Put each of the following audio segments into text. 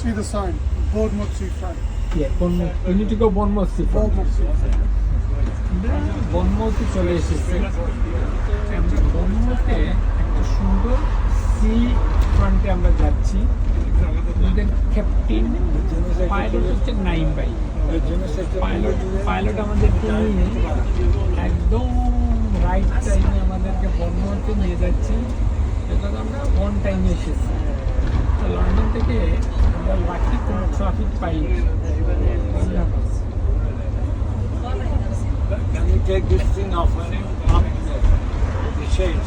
see the sign. Bournemouth Seafront. Yeah, Bournemouth. We need to go Bournemouth Seafront. Bournemouth Seafront. আমরা বনমৌতে চলে এসেছি। আমরা বনমৌতে একটা সুন্দর সি ফ্রন্টে আমরা যাচ্ছি। আমাদের ক্যাপ্টেন পাইলট হচ্ছে নাইম ভাই। পাইলট আমাদেরকে নিয়ে একদম রাইট টাইমে আমাদেরকে বনমৌতে নিয়ে যাচ্ছি। এটা আমরা অন টাইমে এসেছি। তো লন্ডন থেকে আমরা লাকি কোনো ট্রাফিক পাইনি। Can you take this thing off? Up the shade.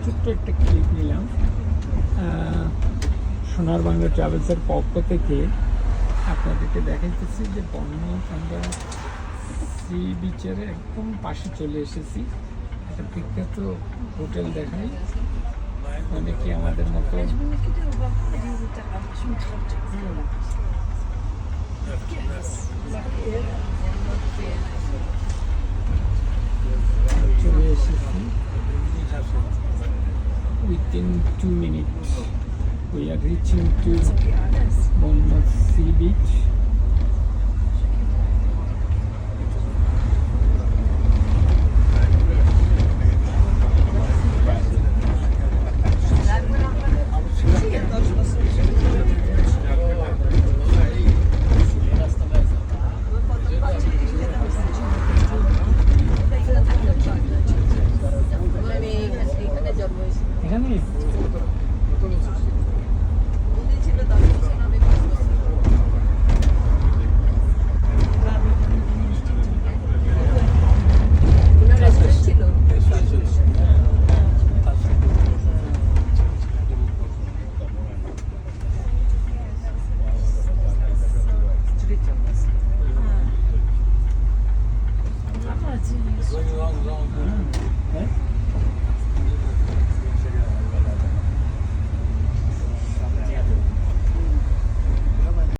ছোট্ট একটা ক্লিপ নিলাম সোনার বাংলা ট্রাভেলসের পক্ষ থেকে আপনাদেরকে দেখাইতেছি যে বনমৌত আমরা সি বিচের একদম পাশে চলে এসেছি। একটা বিখ্যাত হোটেল দেখাই, অনেকে আমাদের মতো চলে এসেছি। Within 2 minutes we are reaching to Bournemouth Sea Beach.